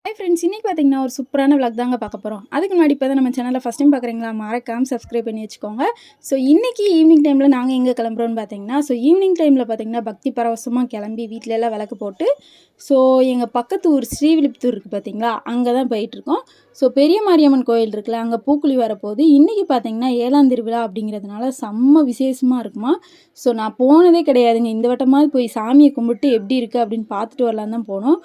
Hi friends, இன்னைக்கு பார்த்தீங்கன்னா ஒரு சூப்பரான விளாக் தாங்க பார்க்க போகிறோம். அதுக்கு முன்னாடி இப்போ தான் நம்ம சேனலை ஃபஸ்ட் டைம் பார்க்குறீங்களா, மறக்காம சப்ஸ்கிரைப் பண்ணி வச்சுக்கோங்க. ஸோ இன்றைக்கி ஈவினிங் டைமில் நாங்கள் எங்கே கிளம்புறோன்னு பார்த்தீங்கன்னா, ஈவினிங் டைமில் பார்த்தீங்கன்னா பக்தி பரவசமாக கிளம்பி வீட்டில எல்லாம் விளக்கு போட்டு, எங்கள் பக்கத்து ஊர் ஸ்ரீவில்லிபுத்தூர் இருக்குது பார்த்தீங்களா, அங்கே தான் போயிட்டுருக்கோம். பெரிய மாரியம்மன் கோயில் இருக்குல்ல, அங்கே பூக்குழி வரப்போகுது. இன்றைக்கி பார்த்தீங்கன்னா 7ஆம் திருவிழா அப்படிங்கிறதுனால செம்ம விசேஷமாக இருக்குமா. நான் போனதே கிடையாதுங்க. இந்த வட்டமாவது போய் சாமியை கும்பிட்டு எப்படி இருக்குது அப்படின்னு பார்த்துட்டு வரலான்னு தான் போனோம்.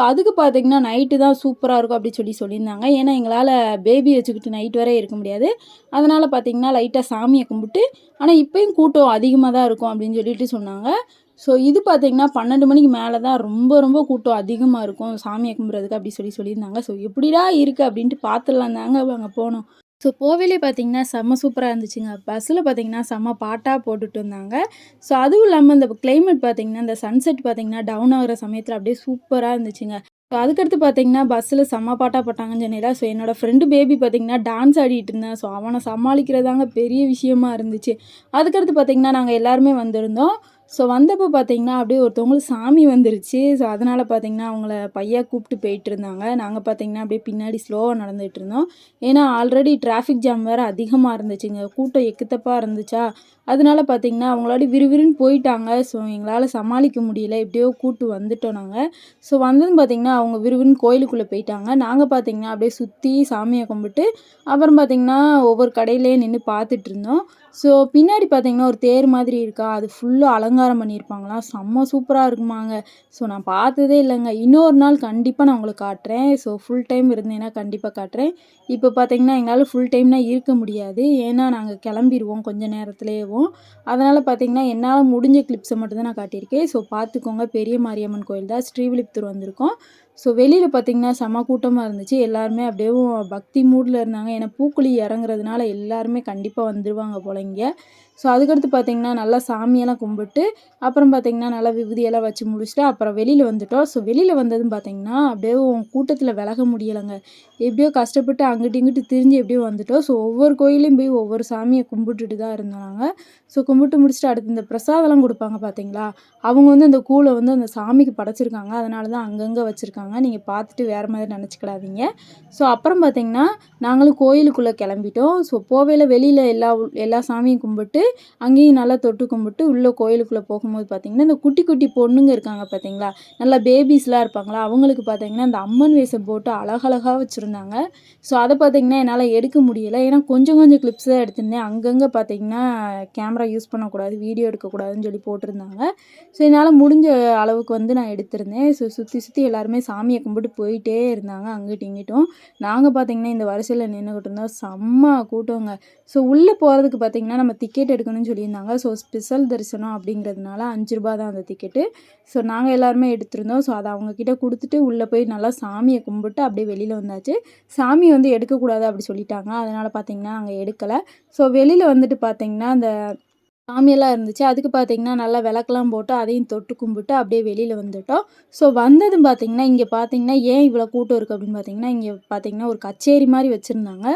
அதுக்கு பார்த்தீங்கன்னா நைட்டு தான் சூப்பராக இருக்கும் அப்படி சொல்லியிருந்தாங்க. ஏன்னா எங்களால் பேபி வச்சுக்கிட்டு நைட் வரை இருக்க முடியாது. அதனால் பார்த்தீங்கன்னா லைட்டாக சாமியை கும்பிட்டு, ஆனால் இப்போயும் கூட்டம் அதிகமாக தான் இருக்கும் அப்படின்னு சொல்லிட்டு சொன்னாங்க. இது பார்த்தீங்கன்னா 12 மணிக்கு மேலே தான் ரொம்ப ரொம்ப கூட்டம் அதிகமாக இருக்கும் சாமியை கும்பிட்றதுக்கு அப்படி சொல்லியிருந்தாங்க. எப்படிடா இருக்குது அப்படின்ட்டு பார்த்துடலாம் தாங்க அங்கே போனோம். போவேலே பார்த்தீங்கன்னா செம்ம சூப்பராக இருந்துச்சுங்க. பஸ்ஸில் பார்த்தீங்கன்னா செம்ம பாட்டாக போட்டுட்டு இருந்தாங்க. அதுவும் இல்லாமல் இந்த கிளைமேட் பார்த்தீங்கன்னா, இந்த சன்செட் பார்த்தீங்கன்னா டவுன் ஆகிற சமயத்தில் அப்படியே சூப்பராக இருந்துச்சுங்க. அதுக்கடுத்து பார்த்தீங்கன்னா பஸ்ஸில் செம்ம பாட்டாக போட்டாங்கன்னு சொன்னேன்ல. என்னோடய ஃப்ரெண்டு பேபி பார்த்தீங்கன்னா டான்ஸ் ஆடிட்டு இருந்தேன். அவனை சமாளிக்கிறதாங்க பெரிய விஷயமா இருந்துச்சு. அதுக்கடுத்து பார்த்தீங்கன்னா நாங்கள் எல்லாருமே வந்திருந்தோம். வந்தப்போ பார்த்தீங்கன்னா அப்படியே ஒருத்தவங்களுக்கு சாமி வந்துருச்சு. அதனால் பார்த்தீங்கன்னா அவங்கள பையா கூப்பிட்டு போயிட்டு இருந்தாங்க. நாங்கள் பார்த்தீங்கன்னா அப்படியே பின்னாடி ஸ்லோவாக நடந்துகிட்டு இருந்தோம். ஏன்னா ஆல்ரெடி டிராஃபிக் ஜாம் வேறு அதிகமாக இருந்துச்சுங்க. கூட்டம் எக்குத்தப்பாக இருந்துச்சா, அதனால பார்த்தீங்கன்னா அவங்களோட விறுவிறுன்னு போயிட்டாங்க. எங்களால் சமாளிக்க முடியல. எப்படியோ கூட்டு வந்துட்டோம் நாங்கள். வந்ததும் பார்த்தீங்கன்னா அவங்க விறுவிறுன்னு கோயிலுக்குள்ளே போயிட்டாங்க. நாங்கள் பார்த்தீங்கன்னா அப்படியே சுற்றி சாமியை கும்பிட்டு அப்புறம் பார்த்தீங்கன்னா ஒவ்வொரு கடையிலேயே நின்று பார்த்துட்டு இருந்தோம். பின்னாடி பார்த்தீங்கன்னா ஒரு தேர் மாதிரி இருக்கா, அது ஃபுல்லாக அலங்காரம் பண்ணியிருப்பாங்களாம். செம்ம சூப்பராக இருக்குமாங்க. நான் பார்த்ததே இல்லைங்க. இன்னொரு நாள் கண்டிப்பாக நான் உங்களுக்கு காட்டுறேன். ஃபுல் டைம் இருந்தேன்னா கண்டிப்பாக காட்டுறேன். இப்போ பார்த்தீங்கன்னா எங்களால் ஃபுல் டைம்னால் இருக்க முடியாது. ஏன்னா நாங்கள் கிளம்பிடுவோம் கொஞ்ச நேரத்துலேயேவும். அதனால் பார்த்தீங்கன்னா என்னால் முடிஞ்ச கிளிப்ஸை மட்டும் தான் நான் காட்டியிருக்கேன். பார்த்துக்கோங்க, பெரிய மாரியம்மன் கோயில் தான், ஸ்ரீவில்லிபுத்தூர் வந்திருக்கோம். வெளியில் பார்த்தீங்கன்னா செம கூட்டமாக இருந்துச்சு. எல்லாருமே அப்படியே பக்தி மூடில் இருந்தாங்க. ஏன்னா பூக்குழி இறங்குறதுனால எல்லாருமே கண்டிப்பாக வந்துடுவாங்க போல இங்கே. அதுக்கடுத்து பார்த்தீங்கன்னா நல்லா சாமியெல்லாம் கும்பிட்டு, அப்புறம் பார்த்தீங்கன்னா நல்லா விபூதியெல்லாம் வச்சு முடிச்சுட்டு அப்புறம் வெளியில் வந்துட்டோம். வெளியில் வந்ததும் பார்த்தீங்கன்னா அப்படியே கூட்டத்தில் விலக முடியலைங்க. எப்படியோ கஷ்டப்பட்டு அங்கிட்டு இங்கிட்டு திரிஞ்சு எப்படியோ வந்துட்டோம். ஒவ்வொரு கோயிலையும் போய் ஒவ்வொரு சாமியை கும்பிட்டுட்டு தான் இருந்தோம் நாங்கள். கும்பிட்டு முடிச்சுட்டு அடுத்து இந்த பிரசாதம்லாம் கொடுப்பாங்க பார்த்தீங்களா, அவங்க வந்து அந்த கூழை வந்து அந்த சாமிக்கு படைச்சிருக்காங்க. அதனால தான் அங்கங்கே வச்சுருக்காங்க. நீங்கள் பார்த்துட்டு வேறு மாதிரி நினச்சிக்கிடாதீங்க. அப்புறம் பார்த்தீங்கன்னா நாங்களும் கோயிலுக்குள்ளே கிளம்பிட்டோம். போவேல வெளியில் எல்லா சாமியும் கும்பிட்டு அங்கேயும் நல்லா தொட்டு கும்பிட்டு உள்ளே கோயிலுக்குள்ளே போகும்போது பார்த்தீங்கன்னா இந்த குட்டி குட்டி பொண்ணுங்க இருக்காங்க பார்த்தீங்களா, நல்லா பேபிஸ்லாம் இருப்பாங்களா, அவங்களுக்கு பார்த்தீங்கன்னா இந்த அம்மன் வேஷம் போட்டு அழகழகாக வச்சுருந்தாங்க. அதை பார்த்தீங்கன்னா என்னால் எடுக்க முடியலை. ஏன்னா கொஞ்சம் கொஞ்சம் கிளிப்ஸ் தான் எடுத்திருந்தேன். அங்கங்கே பார்த்தீங்கன்னா கேமரா யூஸ் பண்ணக்கூடாது, வீடியோ எடுக்கக்கூடாதுன்னு சொல்லி போட்டிருந்தாங்க. என்னால் முடிஞ்ச அளவுக்கு வந்து நான் எடுத்திருந்தேன். சுற்றி சுற்றி எல்லாருமே சாமியை கும்பிட்டு போயிட்டே இருந்தாங்க அங்கிட்டும் இங்கிட்டும். நாங்கள் பார்த்தீங்கன்னா இந்த வரிசையில் நின்றுக்கிட்டு இருந்தோம். செம்ம கூட்டங்க. உள்ளே போகிறதுக்கு பார்த்தீங்கன்னா நம்ம டிக்கெட் எடுக்கணும்னு சொல்லியிருந்தாங்க. ஸ்பெஷல் தரிசனம் அப்படிங்கிறதுனால ரூ. 5 தான் அந்த டிக்கெட்டு. நாங்கள் எல்லாருமே எடுத்திருந்தோம். அதை அவங்கக்கிட்ட கொடுத்துட்டு உள்ளே போய் நல்லா சாமியை கும்பிட்டு அப்படியே வெளியில் வந்தாச்சு. சாமி வந்து எடுக்கக்கூடாது அப்படி சொல்லிட்டாங்க. அதனால் பார்த்தீங்கன்னா நாங்கள் எடுக்கலை. வெளியில் வந்துட்டு பார்த்தீங்கன்னா அந்த சாமியெல்லாம் இருந்துச்சு. அதுக்கு பார்த்தீங்கன்னா நல்லா விளக்கெல்லாம் போட்டு அதையும் தொட்டு கும்பிட்டு அப்படியே வெளியில் வந்துட்டோம். வந்ததும் பார்த்தீங்கன்னா இங்கே பார்த்தீங்கன்னா ஏன் இவ்வளோ கூட்டம் இருக்குது அப்படின்னு பார்த்தீங்கன்னா, இங்கே பார்த்தீங்கன்னா ஒரு கச்சேரி மாதிரி வச்சுருந்தாங்க.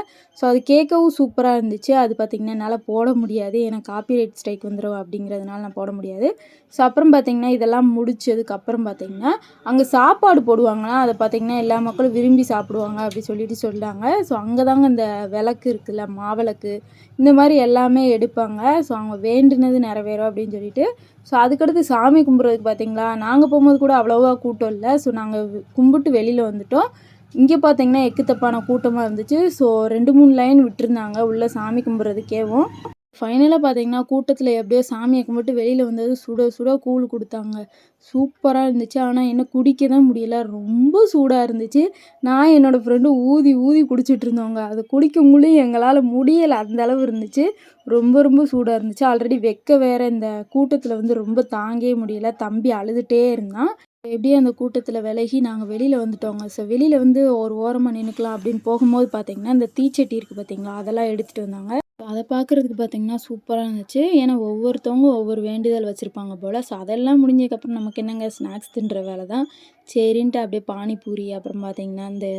அது கேட்கவும் சூப்பராக இருந்துச்சு. அது பார்த்தீங்கன்னா என்னால் போட முடியாது. ஏன்னா காப்பிரைட் ஸ்ட்ரைக் வந்துடும் அப்படிங்கிறதுனால நான் போட முடியாது. அப்புறம் பார்த்தீங்கன்னா இதெல்லாம் முடிச்சதுக்கப்புறம் பார்த்தீங்கன்னா அங்கே சாப்பாடு போடுவாங்கன்னா அதை பார்த்தீங்கன்னா எல்லா மக்களும் விரும்பி சாப்பிடுவாங்க அப்படி சொல்லிட்டு சொன்னாங்க. அங்கே தாங்க இந்த விளக்கு இருக்குல்ல, மாவிளக்கு, இந்த மாதிரி எல்லாமே எடுப்பாங்க. அவங்க வேண்டுனது நிறைவேறும் அப்படின்னு சொல்லிட்டு. அதுக்கடுத்து சாமி கும்பிட்றதுக்கு பார்த்தீங்களா, நாங்கள் போகும்போது கூட அவ்வளோவா கூட்டம் இல்லை. நாங்கள் கும்பிட்டு வெளியில் வந்துட்டோம். இங்கே பார்த்தீங்கன்னா எக்கு தப்பான கூட்டமாக இருந்துச்சு. 2, 3 லைன் விட்டுருந்தாங்க உள்ளே சாமி கும்பிட்றதுக்கேவும். ஃபைனலாக பார்த்தீங்கன்னா கூட்டத்தில் எப்படியோ சாமியை கும்பிட்டு வெளியில் வந்தது சுட சுட கூழ் கொடுத்தாங்க. சூப்பராக இருந்துச்சு. ஆனால் என்ன குடிக்க தான் முடியல, ரொம்ப சூடாக இருந்துச்சு. நான் என்னோடய ஃப்ரெண்டு ஊதி ஊதி குடிச்சிட்டு இருந்தோங்க. அது குடிக்கக்குள்ளேயும் எங்களால் முடியலை, அந்த அளவு இருந்துச்சு. ரொம்ப ரொம்ப சூடாக இருந்துச்சு. ஆல்ரெடி வெக்க வேறு இந்த கூட்டத்தில் வந்து ரொம்ப தாங்கவே முடியல. தம்பி அழுதுகிட்டே இருந்தான். எப்படியே அந்த கூட்டத்தில் விலகி நாங்கள் வெளியில் வந்துட்டோங்க. வெளியில் வந்து ஒரு ஓரமாக நின்றுக்கலாம் அப்படின்னு போகும்போது பார்த்தீங்கன்னா இந்த தீச்சட்டி இருக்குது பார்த்தீங்களா, அதெல்லாம் எடுத்துகிட்டு வந்தாங்க. அதை பார்க்குறதுக்கு பார்த்தீங்கன்னா சூப்பராக இருந்துச்சு. ஏன்னா ஒவ்வொருத்தவங்க ஒவ்வொரு வேண்டுதல் வச்சுருப்பாங்க போல். அதெல்லாம் முடிஞ்சதுக்கப்புறம் நமக்கு என்னங்க, ஸ்நாக்ஸ் தின்ற வேலை தான். சரின்ட்டு அப்படியே பானிபூரி, அப்புறம் பார்த்தீங்கன்னா இந்த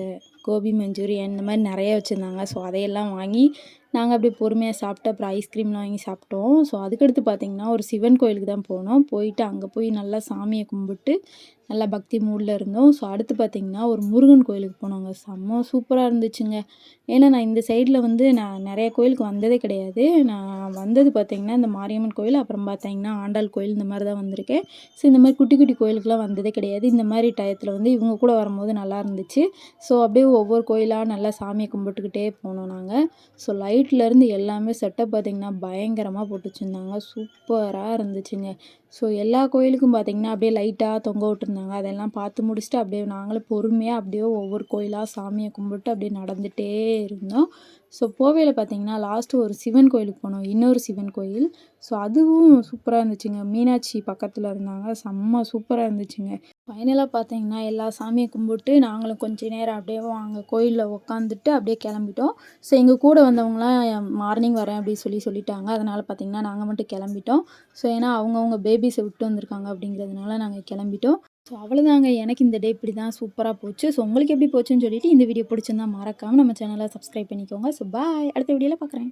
கோபி மஞ்சூரியன், இந்த மாதிரி நிறைய வச்சுருந்தாங்க. அதையெல்லாம் வாங்கி நாங்கள் அப்படியே பொறுமையாக சாப்பிட்டு அப்புறம் ஐஸ்கிரீம்லாம் வாங்கி சாப்பிட்டோம். ஸோ அதுக்கடுத்து பார்த்திங்கன்னா ஒரு சிவன் கோயிலுக்கு தான் போனோம். போயிட்டு அங்கே போய் நல்லா சாமியை கும்பிட்டு நல்லா பக்தி மூடில் இருந்தோம். ஸோ அடுத்து பார்த்திங்கன்னா ஒரு முருகன் கோயிலுக்கு போனோங்க. செம்ம சூப்பராக இருந்துச்சுங்க. ஏன்னா நான் இந்த சைடில் வந்து நான் நிறைய கோயிலுக்கு வந்ததே கிடையாது. நான் வந்தது பார்த்திங்கன்னா இந்த மாரியம்மன் கோயில், அப்புறம் பார்த்திங்கன்னா ஆண்டாள் கோயில், இந்த மாதிரி தான் வந்திருக்கேன். ஸோ இந்த மாதிரி குட்டி குட்டி கோயிலுக்குலாம் வந்ததே கிடையாது. இந்த மாதிரி டயத்தில் வந்து இவங்க கூட வரும்போது நல்லா இருந்துச்சு. ஸோ அப்படியே ஒவ்வொரு கோயிலாக நல்லா சாமியை கும்பிட்டுக்கிட்டே போனோம் நாங்கள். ஸோ லைட்லேருந்து எல்லாமே செட்டப் பார்த்திங்கன்னா பயங்கரமாக போட்டு வச்சுருந்தாங்க. சூப்பராக இருந்துச்சுங்க. ஸோ எல்லா கோயிலுக்கும் பார்த்திங்கன்னா அப்படியே லைட்டாக தொங்க விட்டுருந்தாங்க. அதெல்லாம் பார்த்து முடிச்சுட்டு அப்படியே நாங்களும் பொறுமையாக அப்படியே ஒவ்வொரு கோயிலாக சாமியை கும்பிட்டு அப்படியே நடந்துகிட்டே இருந்தோம். ஸோ போவேல பார்த்திங்கன்னா லாஸ்ட்டு ஒரு சிவன் கோயிலுக்கு போனோம். இன்னொரு சிவன் கோயில். ஸோ அதுவும் சூப்பராக இருந்துச்சுங்க. மீனாட்சி பக்கத்தில் இருந்தாங்க. செம்ம சூப்பராக இருந்துச்சுங்க. ஃபைனலாக பார்த்தீங்கன்னா எல்லா சாமியை கும்பிட்டு நாங்களும் கொஞ்ச நேரம் அப்படியே அங்கே கோயிலில் உக்காந்துட்டு அப்படியே கிளம்பிட்டோம். ஸோ எங்கள் கூட வந்தவங்களாம் மார்னிங் வரேன் அப்படின்னு சொல்லிட்டாங்க. அதனால் பார்த்திங்கன்னா நாங்கள் மட்டும் கிளம்பிட்டோம். ஸோ ஏன்னா அவங்கவுங்க பேபிஸை விட்டு வந்திருக்காங்க அப்படிங்கிறதுனால நாங்கள் கிளம்பிட்டோம். ஸோ அவ்வளோதாங்க. எனக்கு இந்த டே இப்படி தான் சூப்பராக போச்சு. ஸோ உங்களுக்கு எப்படி போச்சுன்னு சொல்லிட்டு இந்த வீடியோ பிடிச்சிருந்தா மறக்காமல் நம்ம சேனலை சப்ஸ்கிரைப் பண்ணிக்கோங்க. So bye. அடுத்த வீடியோவில் பார்க்குறேன்.